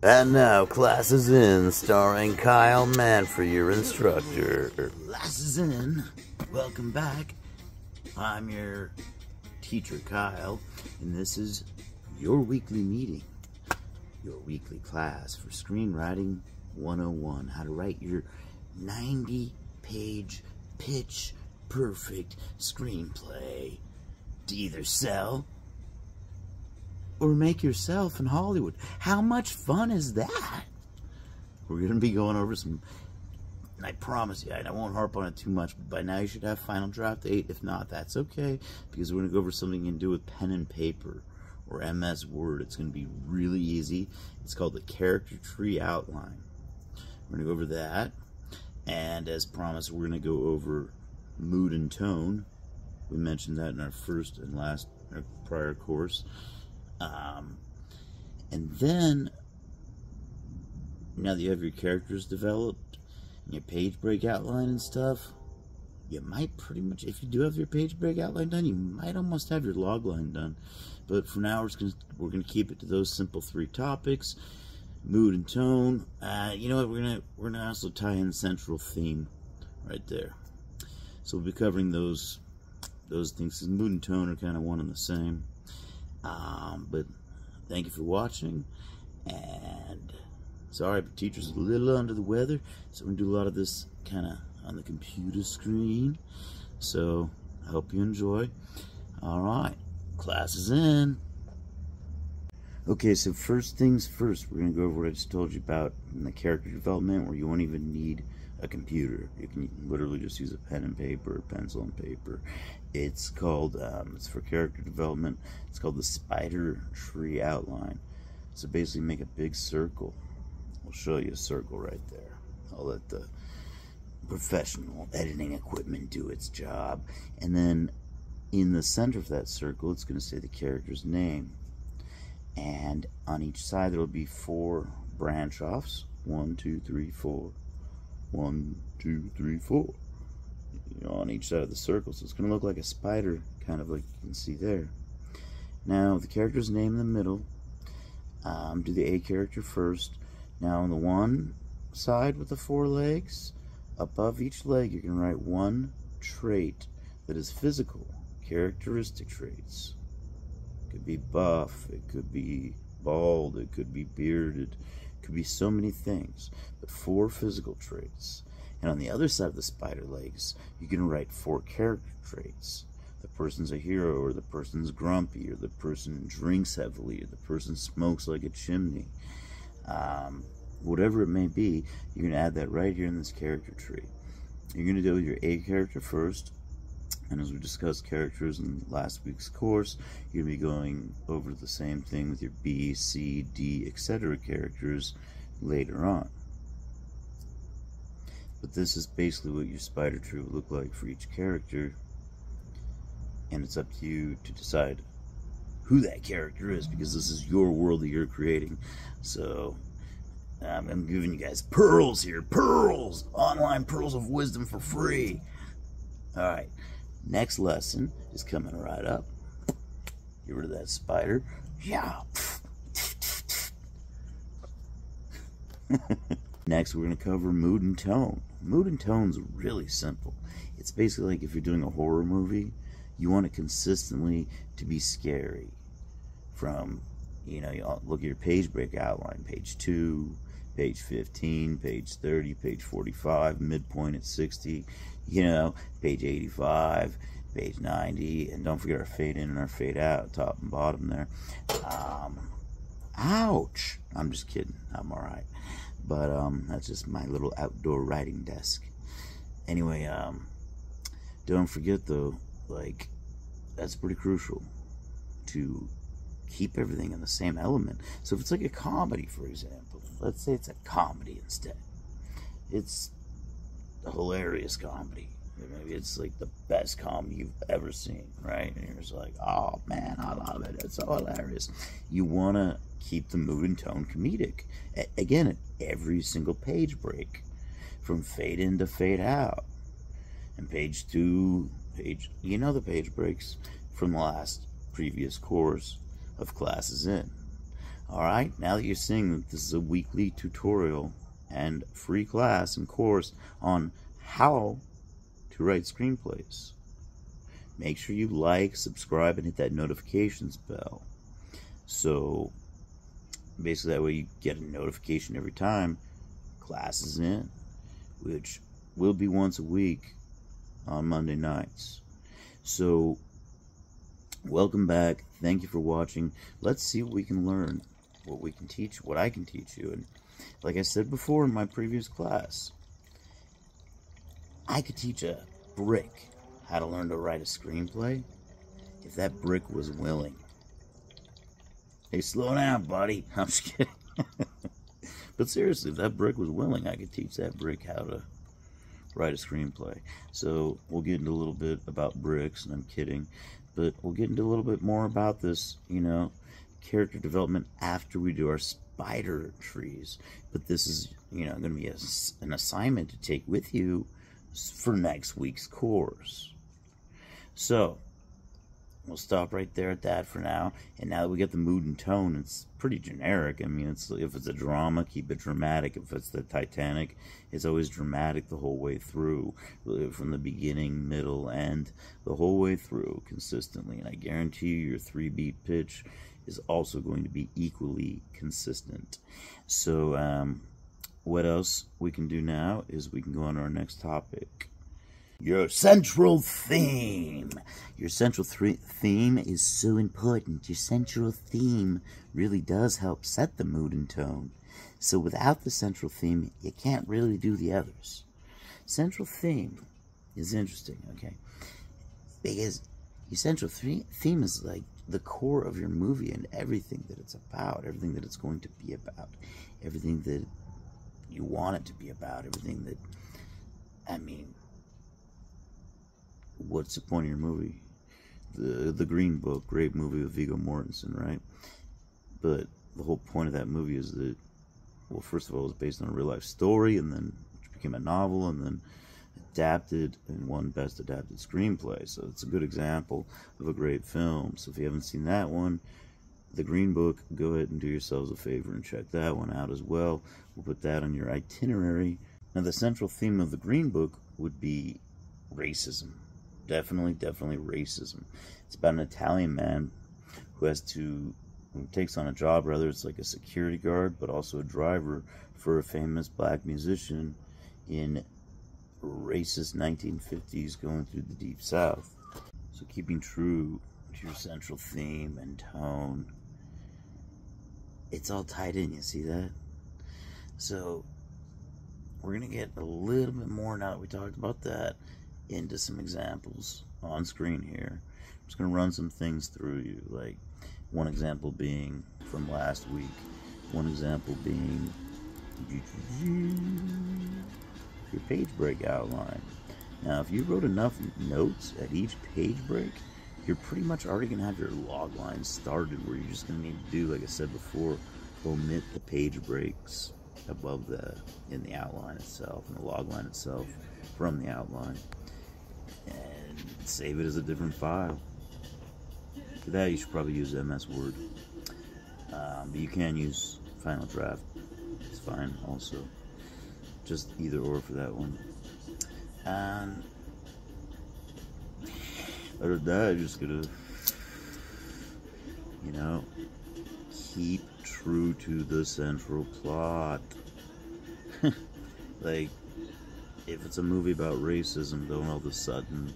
And now, Class is In, starring Kyle Manfrey, your instructor. Class is in. Welcome back. I'm your teacher, Kyle, and this is your weekly meeting, your weekly class for Screenwriting 101, how to write your 90-page pitch-perfect screenplay to either sell or make yourself in Hollywood. How much fun is that? We're going to be going over some, and I promise you, I won't harp on it too much, but by now you should have Final Draft 8. If not, that's okay, because we're going to go over something you can do with pen and paper or MS Word. It's going to be really easy. It's called the character tree outline. We're going to go over that, and as promised, we're going to go over mood and tone. We mentioned that in our first and last, our prior course. And then, now that you have your characters developed, and your page break outline and stuff, you might pretty much, if you do have your page break outline done, you might almost have your log line done. But for now, we're gonna keep it to those simple 3 topics: mood and tone. You know what? We're gonna also tie in central theme right there. So we'll be covering those things, because mood and tone are kind of one and the same. But thank you for watching, and sorry, but teacher's a little under the weather, so we're gonna do a lot of this kind of on the computer screen. So I hope you enjoy. All right, class is in. Okay, so first things first, we're gonna go over what I just told you about in the character development, where you won't even need a computer. You can literally just use a pen and paper, pencil and paper. It's called, it's for character development, it's called the spider tree outline. So basically make a big circle. I'll show you a circle right there. I'll let the professional editing equipment do its job. And then in the center of that circle, it's going to say the character's name. And on each side, there will be 4 branch offs. 1, 2, 3, 4. 1, 2, 3, 4. You know, on each side of the circle. So it's going to look like a spider, kind of like you can see there. Now, the character's name in the middle. Do the A character first. Now, on the one side with the 4 legs, above each leg, you can write 1 trait that is physical, characteristic traits. It could be buff, it could be bald, it could be bearded, it could be so many things, but 4 physical traits. And on the other side of the spider legs, you can write 4 character traits. The person's a hero, or the person's grumpy, or the person drinks heavily, or the person smokes like a chimney. Whatever it may be, you can add that right here in this character tree. You're going to do your A character first, and as we discussed characters in last week's course, you're going to be going over the same thing with your B, C, D, etc. characters later on. But this is basically what your spider tree would look like for each character, and it's up to you to decide who that character is, because this is your world that you're creating. So I'm giving you guys pearls here, pearls, online pearls of wisdom for free. Alright, next lesson is coming right up. Get rid of that spider. Yeah. Next, we're going to cover mood and tone. Mood and tone's really simple. It's basically like if you're doing a horror movie, you want it consistently to be scary. From, you know, you look at your page break outline, page 2, page 15, page 30, page 45, midpoint at 60, you know, page 85, page 90, and don't forget our fade in and our fade out, top and bottom there. Ouch! I'm just kidding. I'm alright. But that's just my little outdoor writing desk. Anyway, don't forget though, like, that's pretty crucial to keep everything in the same element. So if it's like a comedy, for example, let's say it's a comedy instead. It's a hilarious comedy. Maybe it's like the best comedy you've ever seen, right? And you're just like, oh man, I love it. It's so hilarious. You want to keep the mood and tone comedic. Again, at every single page break, from fade in to fade out. And page 2, you know the page breaks from the previous course of Class is In. Alright, now that you're seeing that this is a weekly tutorial and free class and course on how to write screenplays, make sure you like, subscribe, and hit that notifications bell. So basically that way you get a notification every time class is in, which will be once a week on Monday nights. So welcome back. Thank you for watching. Let's see what we can learn, what we can teach, what I can teach you. And like I said before in my previous class, I could teach a brick how to learn to write a screenplay if that brick was willing. Hey, slow down, buddy. I'm just kidding. But seriously, if that brick was willing, I could teach that brick how to write a screenplay. So we'll get into a little bit about bricks, and I'm kidding, but we'll get into a little bit more about this, character development after we do our spider trees. But this is, going to be an assignment to take with you for next week's course. So we'll stop right there at that for now. And now that we get the mood and tone, it's pretty generic. I mean, if it's a drama, keep it dramatic. If it's the Titanic, it's always dramatic the whole way through, from the beginning, middle, end, the whole way through consistently. And I guarantee you your 3-beat pitch is also going to be equally consistent. So what else we can do now is we can go on to our next topic. Your central theme. Your central theme is so important. Your central theme really does help set the mood and tone. So without the central theme, you can't really do the others. Central theme is interesting, okay? Because your central theme is like the core of your movie and everything that it's about, everything that it's going to be about, everything that you want it to be about, everything that, what's the point of your movie? The Green Book, great movie with Viggo Mortensen, right? But the whole point of that movie is that, well, first of all, it was based on a real life story, and then it became a novel, and then adapted and won Best Adapted Screenplay. So it's a good example of a great film. So if you haven't seen that one, The Green Book, go ahead and do yourselves a favor and check that one out as well. We'll put that on your itinerary. Now, the central theme of The Green Book would be racism. Definitely racism. It's about an Italian man who takes on a job, rather it's like a security guard, but also a driver for a famous black musician in racist 1950s going through the Deep South. So keeping true to your central theme and tone, it's all tied in, you see that? So we're going to get a little bit more, now that we talked about that, into some examples on screen here. I'm just going to run some things through you, like one example being from last week, one example being your page break outline. Now, if you wrote enough notes at each page break, you're pretty much already going to have your log line started, where you're just going to need to do, like I said before, omit the page breaks above in the outline itself, in the log line itself, from the outline, and save it as a different file. For that, you should probably use MS Word, but you can use Final Draft. It's fine also. Just either or for that one. And other than that, I'm just gonna, keep true to the central plot. Like, if it's a movie about racism, don't all of a sudden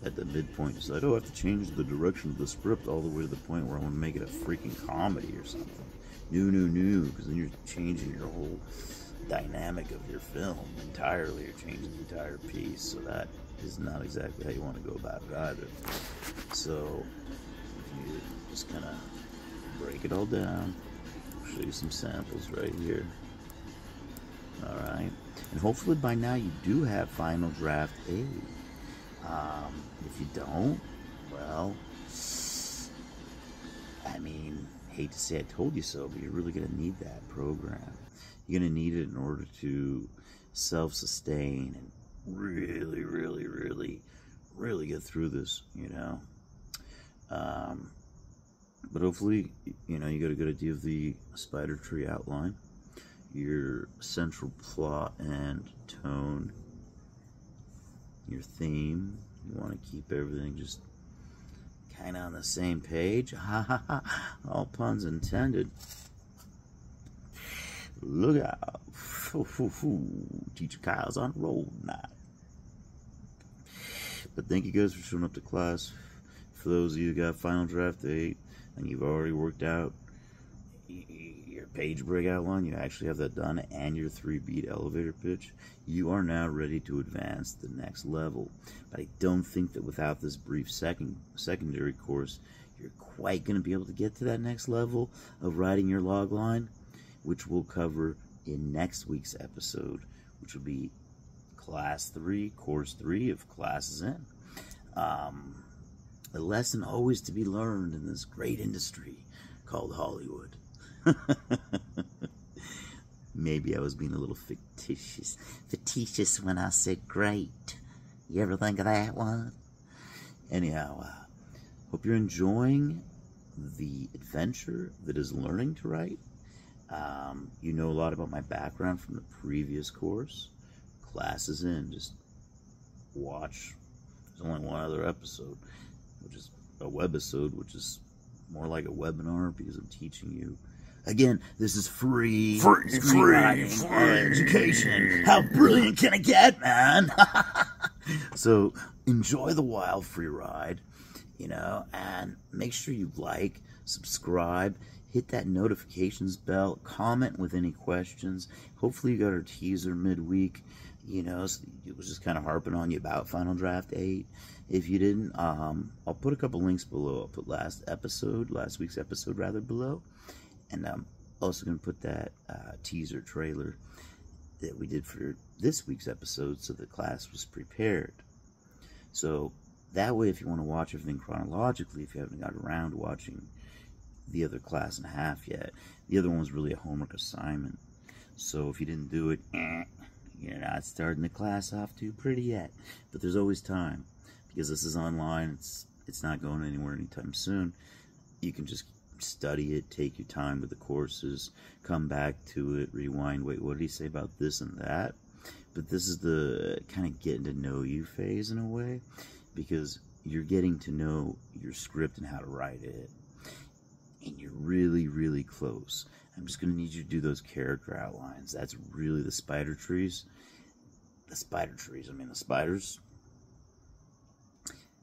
at the midpoint decide, oh, I have to change the direction of the script all the way to the point where I want to make it a freaking comedy or something. No, because then you're changing your whole dynamic of your film entirely. You're changing the entire piece, so that is not exactly how you want to go about it either. So if you just kind of break it all down, I'll show you some samples right here. Alright, and hopefully by now you do have Final Draft A. If you don't, well, hate to say I told you so, but you're really going to need that program. You're going to need it in order to self-sustain and really get through this, But hopefully, you know, you got a good idea of the spider tree outline, your central plot and tone, your theme. You want to keep everything just kind of on the same page. Ha ha ha. All puns intended. Look out. Teacher Kyle's on the road tonight. But thank you guys for showing up to class. For those of you who got Final Draft 8 and you've already worked out your page break outline, you actually have that done, and your 3-beat elevator pitch, you are now ready to advance to the next level. But I don't think that without this brief secondary course, you're quite going to be able to get to that next level of writing your log line, which we'll cover in next week's episode, which will be Class 3, Course 3 of Classes In. A lesson always to be learned in this great industry called Hollywood. Maybe I was being a little fictitious when I said great. You ever think of that one? Anyhow, hope you're enjoying the adventure that is learning to write. You know a lot about my background from the previous course. Classes In. Just watch. There's only one other episode, which is a webisode, which is more like a webinar because I'm teaching you. Again, this is free education. How brilliant can it get, man? So enjoy the wild free ride, you know, and make sure you like, subscribe, hit that notifications bell, comment with any questions. Hopefully you got our teaser midweek, you know, so it was just kind of harping on you about Final Draft 8. If you didn't, I'll put a couple links below. I'll put last week's episode rather, below. And I'm also going to put that teaser trailer that we did for this week's episode so the class was prepared. So that way, if you want to watch everything chronologically, if you haven't got around to watching the other class and a half yet, the other one was really a homework assignment. So if you didn't do it, you're not starting the class off too pretty yet. But there's always time, because this is online. It's not going anywhere anytime soon. You can just study it, take your time with the courses, come back to it, rewind, wait, what did he say about this and that? But this is the kind of getting to know you phase in a way, because you're getting to know your script and how to write it, and you're really, really close. I'm just going to need you to do those character outlines. That's really the spider trees. The spiders.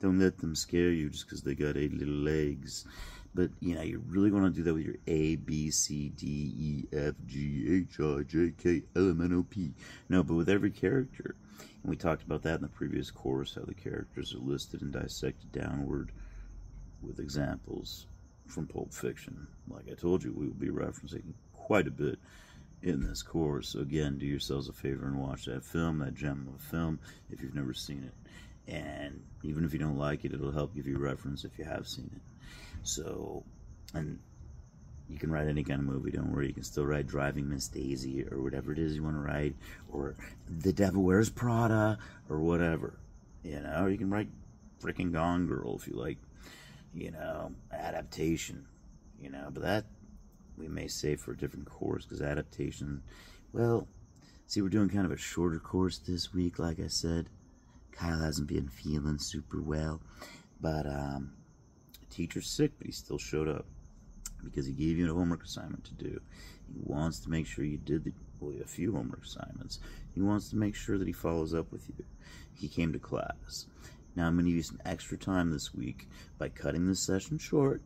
Don't let them scare you just because they got 8 little legs. But, you know, you're really going to do that with your A, B, C, D, E, F, G, H, I, J, K, L, M, N, O, P. No, but with every character. And we talked about that in the previous course, how the characters are listed and dissected downward with examples from Pulp Fiction. Like I told you, we will be referencing quite a bit in this course. So again, do yourselves a favor and watch that film, that gem of a film, if you've never seen it. And even if you don't like it, it'll help give you reference if you have seen it. So, and you can write any kind of movie, don't worry. You can still write Driving Miss Daisy or whatever it is you want to write, or The Devil Wears Prada, or whatever. You know, or you can write frickin' Gone Girl if you like, you know, adaptation, you know. But that we may save for a different course, because adaptation, well, see, we're doing kind of a shorter course this week, like I said. Kyle hasn't been feeling super well, but teacher's sick, but he still showed up because he gave you a homework assignment to do. He wants to make sure you did a few homework assignments. He wants to make sure that he follows up with you. He came to class. Now I'm going to use some extra time this week by cutting this session short.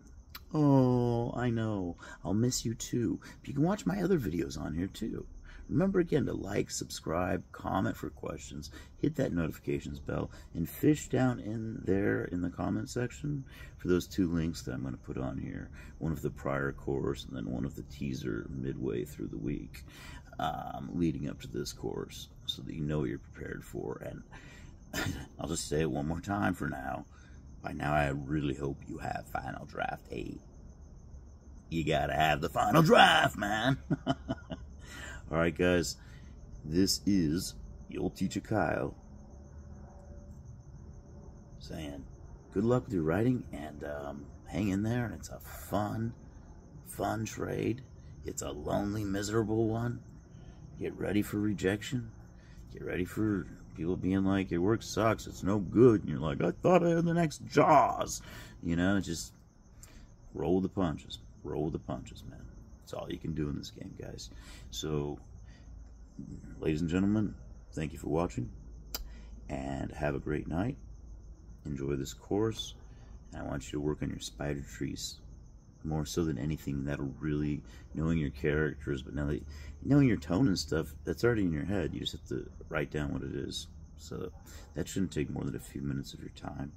Oh, I know. I'll miss you too. But you can watch my other videos on here too. Remember again to like, subscribe, comment for questions, hit that notifications bell, and fish down in there in the comment section for those 2 links that I'm going to put on here. One of the prior course and then one of the teaser midway through the week leading up to this course, so that you know what you're prepared for. And I'll just say it one more time for now. By now, I really hope you have Final Draft 8. You gotta have the final draft, man. Alright, guys. This is your teacher, Kyle, saying good luck with your writing, and hang in there. It's a fun trade. It's a lonely, miserable one. Get ready for rejection. Get ready for people being like, your work sucks, it's no good. And you're like, I thought I had the next Jaws. You know, just roll the punches. Roll the punches, man. That's all you can do in this game, guys. So, ladies and gentlemen, thank you for watching. And have a great night. Enjoy this course. And I want you to work on your spider trees. More so than anything, that'll really, knowing your characters, but now that knowing your tone and stuff, that's already in your head. You just have to write down what it is. So that shouldn't take more than a few minutes of your time.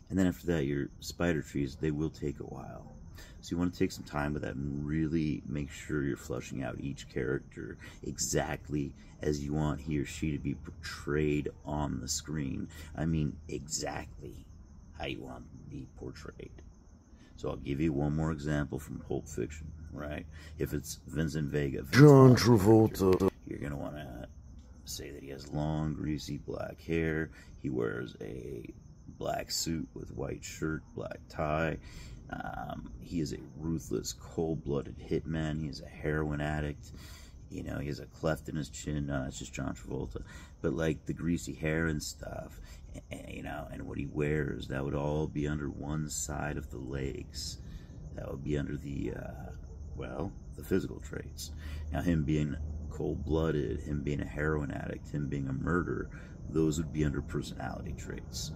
And then after that, your spider trees, they will take a while. So you want to take some time with that and really make sure you're fleshing out each character exactly as you want he or she to be portrayed on the screen. I mean, exactly how you want them to be portrayed. So I'll give you one more example from Pulp Fiction, right? If it's Vincent Vega, John Travolta, you're going to want to say that he has long, greasy black hair. He wears a black suit with white shirt, black tie. He is a ruthless, cold-blooded hitman. He is a heroin addict. You know, he has a cleft in his chin. No, that's just John Travolta. But, like, the greasy hair and stuff, you know, and what he wears, that would all be under one side of the legs. That would be under the, well, the physical traits. Now, him being cold-blooded, him being a heroin addict, him being a murderer, those would be under personality traits.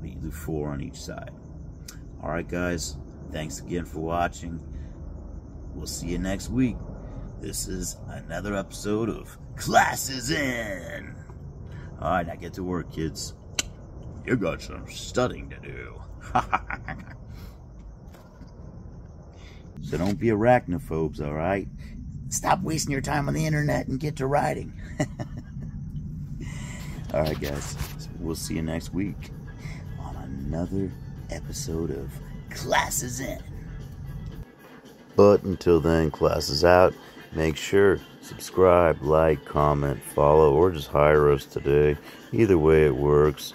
You do 4 on each side. Alright, guys, thanks again for watching. We'll see you next week. This is another episode of Class is In. Alright, now get to work, kids. You got some studying to do. So don't be arachnophobes, alright? Stop wasting your time on the internet and get to writing. Alright, guys. We'll see you next week on another episode of Class is In. But until then, class is out. Make sure, subscribe, like, comment, follow, or just hire us today. Either way it works.